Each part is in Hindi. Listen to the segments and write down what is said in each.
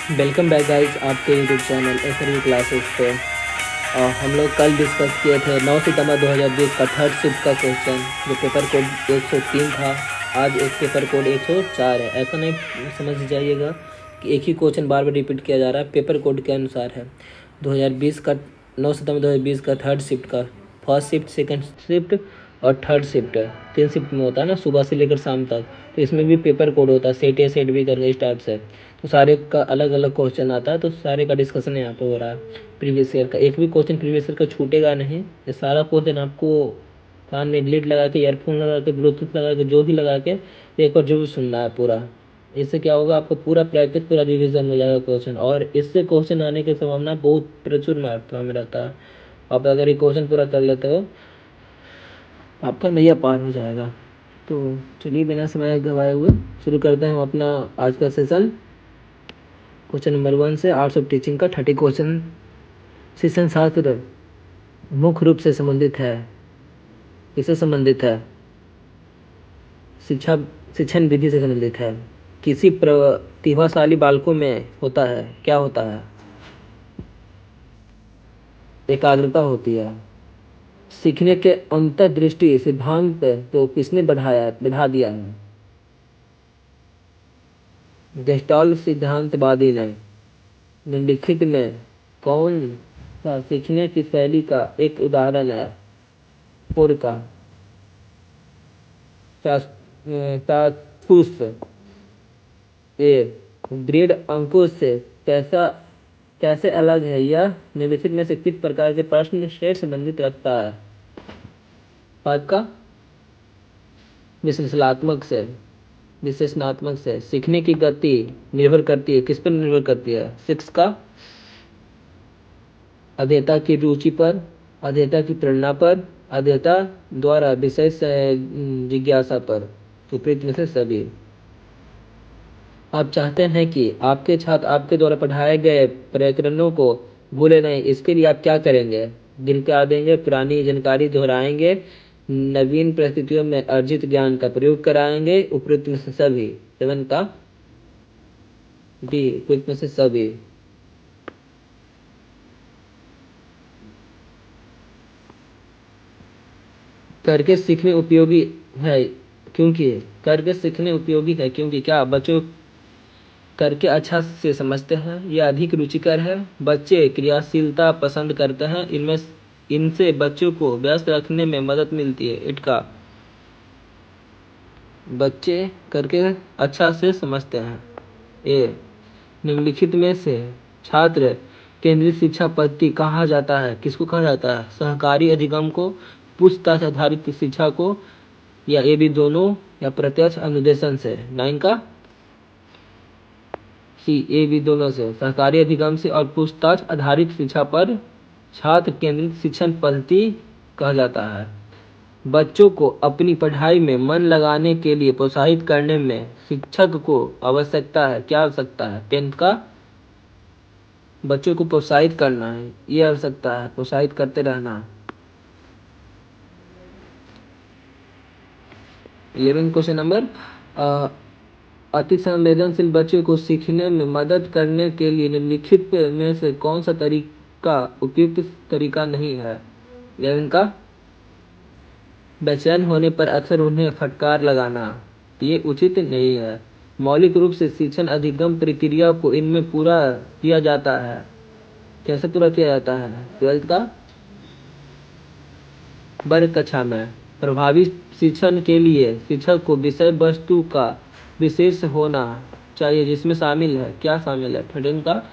वेलकम बैक गाइस आपके यूट्यूब चैनल एसआरवी क्लासेस पे। हम लोग कल डिस्कस किए थे 9 सितंबर 2020 का थर्ड शिफ्ट का क्वेश्चन जो पेपर कोड 103 था। आज एक पेपर कोड 104 है। ऐसा नहीं समझ जाइएगा कि एक ही क्वेश्चन बार बार रिपीट किया जा रहा है, पेपर कोड के अनुसार है। 2020 का 9 सितंबर 2020 का थर्ड शिफ्ट का फर्स्ट शिफ्ट, सेकंड शिफ्ट और थर्ड शिफ्ट 3 शिफ्ट में होता है ना, सुबह से लेकर शाम तक। तो इसमें भी पेपर कोड होता है, सेट ए सेट बी करके इस टाइप से। तो सारे का अलग अलग क्वेश्चन आता है, तो सारे का डिस्कशन यहाँ पे हो रहा है। प्रीवियस ईयर का एक भी क्वेश्चन प्रीवियस ईयर का छूटेगा नहीं। ये सारा क्वेश्चन आपको कान में लीड लगा के, ईयरफोन लगा के, ब्लूटूथ लगा के, जो भी लगा के एक बार जरूर सुनना है पूरा। इससे क्या होगा, आपको पूरा प्रैक्टिस, पूरा रिविजन हो जाएगा क्वेश्चन, और इससे क्वेश्चन आने की संभावना बहुत प्रचुर मात्रा में रहता है। आप अगर ये क्वेश्चन पूरा कर लेते हो आपका नैया पार हो जाएगा। तो चलिए बिना समय गवाए हुए शुरू करते हैं हम अपना आज का सेशन। क्वेश्चन नंबर 1 से आर्ट्स ऑफ टीचिंग का 30 क्वेश्चन। शिक्षण शास्त्र मुख्य रूप से संबंधित है, किससे संबंधित है? शिक्षा शिक्षण विधि से संबंधित है। किसी प्रतिभाशाली बालकों में होता है, क्या होता है? एकाग्रता होती है। सीखने के अंतर्दृष्टि सिद्धांत तो किसने बढ़ा दिया है? गेस्टाल्ट सिद्धांतवादी ने। निम्नलिखित में कौन सा सीखने की शैली का एक उदाहरण है? पूर्व का चाक्षुष ए दृढ़ अंकुश से कैसा कैसे अलग है? यह निम्नलिखित में से किस प्रकार के प्रश्न से संबंधित रखता है? पाँच का विश्लेषणात्मक से। विश्लेषणात्मक से सीखने की गति निर्भर करती है, किस पर निर्भर करती है? सिक्स का अध्येता की रुचि पर, अध्येता की प्रेरणा पर, अध्येता द्वारा विषय से जिज्ञासा पर। उपयुक्त में से सभी। आप चाहते हैं कि आपके छात्र आपके द्वारा पढ़ाए गए प्रकरणों को भूले नहीं, इसके लिए आप क्या करेंगे? गिनका देंगे, पुरानी जानकारी दोहराएंगे, नवीन परिस्थितियों में अर्जित ज्ञान का प्रयोग कराएंगे। उपयुक्त में से सभी। सेवन का डी उपयुक्त में से सभी। करके सीखने उपयोगी है क्योंकि करके सीखने उपयोगी है क्योंकि क्या बच्चों करके अच्छा से समझते हैं, यह अधिक रुचिकर है। बच्चे क्रियाशीलता पसंद करते हैं, इनसे बच्चों को व्यस्त रखने में मदद मिलती है। इटका बच्चे करके अच्छा से समझते हैं। ए निम्नलिखित में से छात्र केंद्रित शिक्षा पद्धति कहा जाता है, किसको कहा जाता है? सहकारी अधिगम को, पूछताछ आधारित शिक्षा को, या ये भी दोनों, या प्रत्यक्ष अनुदेशन से? नाइन का सी ए भी दोनों से। सहकारी अधिगम से और पूछताछ आधारित शिक्षा पर छात्र केंद्रित शिक्षण पद्धति कहा जाता है। बच्चों को अपनी पढ़ाई में मन लगाने के लिए प्रोत्साहित करने में शिक्षक को आवश्यकता है, क्या आवश्यकता है? टेंथ का बच्चों को प्रोत्साहित करना है, ये आवश्यकता है, प्रोत्साहित करते रहना। 11 क्वेश्चन नंबर अति संवेदनशील बच्चे को सीखने में मदद करने के लिए निम्नलिखित में से कौन सा तरीका उपयुक्त तरीका नहीं है? 11 का बेचैन होने पर अक्सर उन्हें फटकार लगाना, ये उचित नहीं है। मौलिक रूप से शिक्षण अधिगम प्रक्रिया को इनमें पूरा किया जाता है, कैसे पूरा किया जाता है? 12 का वर्ग कक्षा में। प्रभावी शिक्षण के लिए शिक्षक को विषय वस्तु का विशेष होना चाहिए, जिसमें शामिल है, क्या शामिल है? 13 का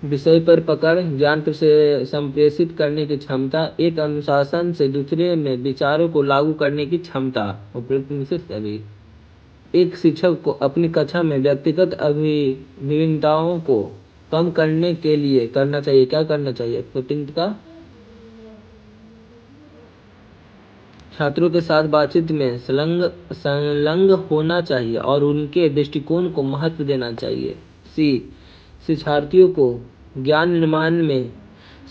विषय पर पकड़, ज्ञान से संप्रेषित करने की क्षमता, एक अनुशासन से दूसरे में विचारों को लागू करने की क्षमता। उपयुक्त में से सभी। एक शिक्षक को अपनी कक्षा में व्यक्तिगत अभिन्नताओं को कम करने के लिए करना चाहिए, क्या करना चाहिए? 14 का छात्रों के साथ बातचीत में संलग्न होना चाहिए और उनके दृष्टिकोण को महत्व देना चाहिए। सी शिक्षार्थियों को ज्ञान निर्माण में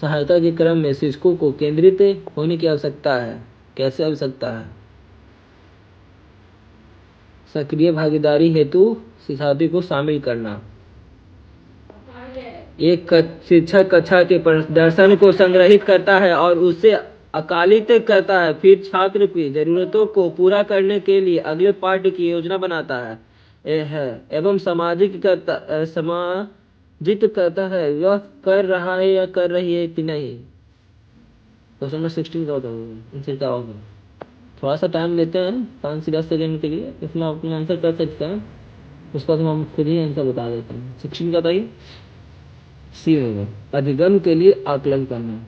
सहायता के क्रम में शिक्षकों को केंद्रित होने की आवश्यकता है, कैसे आवश्यकता है? सक्रिय भागीदारी हेतु शिक्षार्थी को शामिल करना। एक शिक्षक कक्षा के प्रदर्शन को संग्रहित करता है और उसे अकालित करता है, फिर छात्र की जरूरतों को पूरा करने के लिए अगले पाठ की योजना बनाता है एवं समाजित करता है वह कर रहा है या कर रही है कि नहीं। क्वेश्चन नंबर 16 का इनसे क्या होगा, थोड़ा सा टाइम लेते हैं 5 से 10 सेकेंड के लिए, इसमें अपने आंसर कर सकते हैं, उसका तो हम खुद ही आंसर बता देते हैं। 16 का बताइए। सी होगा अधिगम के लिए आकलन करना।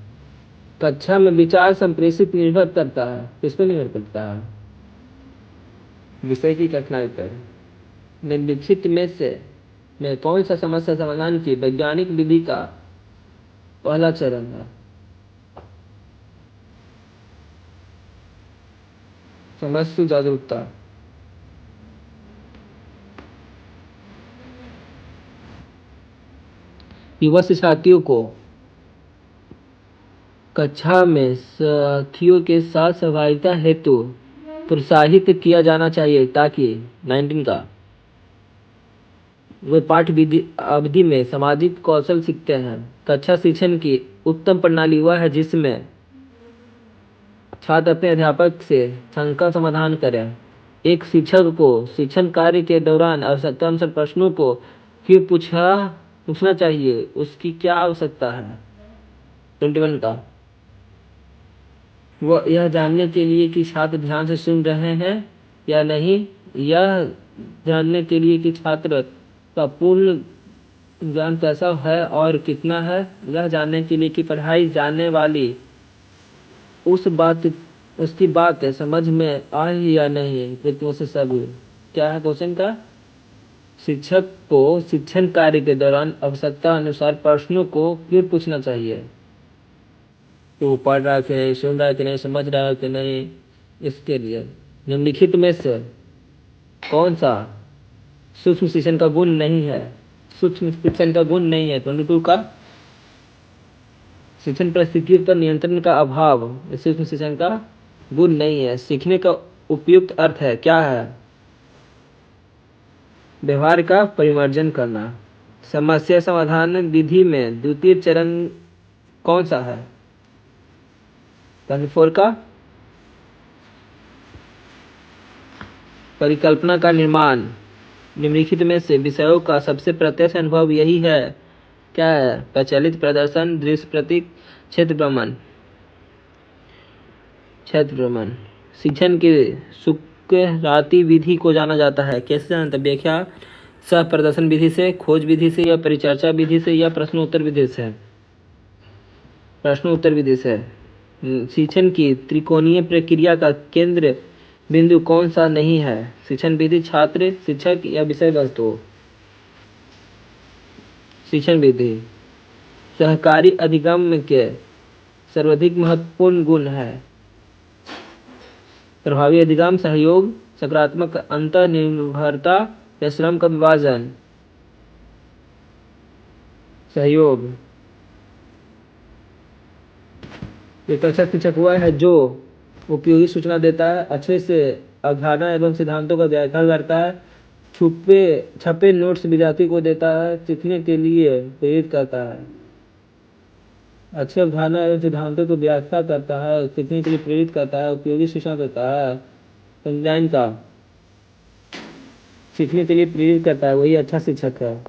कक्षा में विचार संप्रेषित निर्भर करता है, किस पर निर्भर करता है, विषय की कठिनाई पर। निम्नलिखित में से में कौन सा समस्या समाधान की वैज्ञानिक विधि का पहला चरण है। समस्या जागरूकता। युवा शिक्षार्थियों को कक्षा में साथियों के साथ सहभागिता हेतु प्रोत्साहित किया जाना चाहिए ताकि 19 का वे पाठ विधि अवधि में सामाजिक कौशल सीखते हैं। कक्षा शिक्षण की उत्तम प्रणाली वह है जिसमें छात्र अपने अध्यापक से शंका समाधान करें। एक शिक्षक को शिक्षण कार्य के दौरान आवश्यकता अनुसार प्रश्नों को फिर पूछना चाहिए, उसकी क्या आवश्यकता है। 21 का वह यह जानने के लिए कि छात्र ध्यान से सुन रहे हैं या नहीं, यह जानने के लिए कि छात्र का पूर्ण ज्ञान कैसा है और कितना है, यह जानने के लिए कि पढ़ाई जाने वाली उसकी बात समझ में आई या नहीं। से सब क्या है क्वेश्चन का, शिक्षक को शिक्षण कार्य के दौरान आवश्यकता अनुसार प्रश्नों को फिर पूछना चाहिए कि वो पढ़ रहा है कि नहीं, सुन रहा है कि नहीं, समझ रहा है कि नहीं। इसके लिए निम्नलिखित में से कौन सा सूक्ष्म शिक्षण का गुण नहीं है। सूक्ष्म शिक्षण का गुण नहीं है 22 का शिक्षण परिस्थितियों पर नियंत्रण का अभाव सूक्ष्म शिक्षण का गुण नहीं है। सीखने का उपयुक्त अर्थ है क्या है, व्यवहार का परिमार्जन करना। समस्या समाधान विधि में द्वितीय चरण कौन सा है 24 का परिकल्पना का निर्माण। निम्नलिखित में से विषयों का सबसे प्रत्यक्ष अनुभव यही है क्या है, प्रचलित प्रदर्शन, दृश्य प्रतीक, क्षेत्र भ्रमण। शिक्षण की सुकराती विधि को जाना जाता है, कैसे जानते, व्याख्या सह प्रदर्शन विधि से, खोज विधि से, या परिचर्चा विधि से, या प्रश्नोत्तर विधि से। प्रश्नोत्तर विधि से। शिक्षण की त्रिकोणीय प्रक्रिया का केंद्र बिंदु कौन सा नहीं है, शिक्षण विधि, छात्र, शिक्षक या विषय वस्तु। शिक्षण विधि सहकारी अधिगम के सर्वाधिक महत्वपूर्ण गुण है प्रभावी अधिगम, सहयोग, सकारात्मक अंतर निर्भरता या श्रम का विभाजन। सहयोग। एक अच्छा शिक्षक हुआ है जो उपयोगी सूचना देता है, अच्छे से अवधारणा एवं सिद्धांतों का व्याख्या करता है, छपे नोट्स विद्यार्थी को देता है, सीखने के लिए प्रेरित करता है। अच्छे अवधारणा एवं सिद्धांतों को व्याख्या करता है, सीखने के लिए प्रेरित करता है, उपयोगी सूचना देता है। संज्ञान का सीखने के लिए प्रेरित करता है, वही अच्छा शिक्षक है।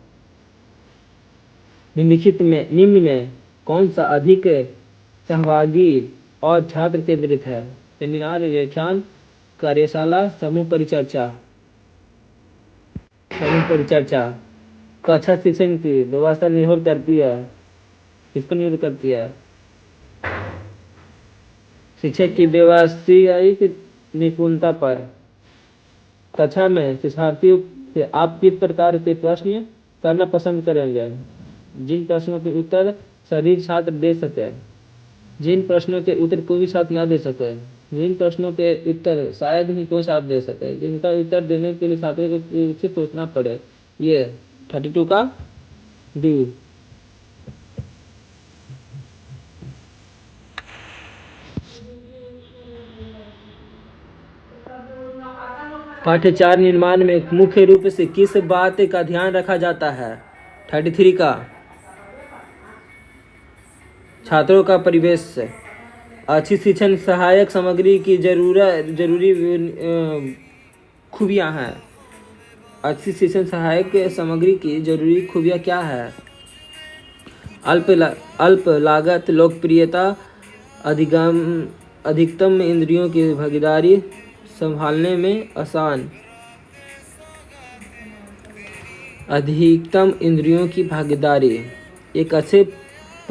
निम्न में कौन सा अधिक सहभागी और छात्र केंद्रित है, सेमिनार, व्याख्यान, कार्यशाला, समूह परिचर्चा। कक्षा शिक्षण की व्यवस्था निर्भर करती है, किस पर निर्भर करती है, शिक्षक की व्यवसायिक निपुणता पर। कक्षा में शिक्षार्थियों से आप किस प्रकार के प्रश्न करना पसंद करेंगे, जिन प्रश्नों के उत्तर सभी छात्र दे सके, जिन प्रश्नों के उत्तर कोई छात्र ना दे सके, जिन प्रश्नों के उत्तर शायद ही कोई छात्र दे सके, जिनका उत्तर देने के लिए छात्रों को सोचना पड़े। ये 32 का डी। पाठ्य 4 निर्माण में मुख्य रूप से किस बात का ध्यान रखा जाता है? 33 का छात्रों का परिवेश। अच्छी शिक्षण सहायक सामग्री की जरूरी खूबियाँ हैं। अच्छी शिक्षण सहायक सामग्री की जरूरी खूबियाँ क्या है? अल्प लागत, लोकप्रियता, अधिकतम इंद्रियों की भागीदारी, संभालने में आसान। अधिकतम इंद्रियों की भागीदारी। एक अच्छे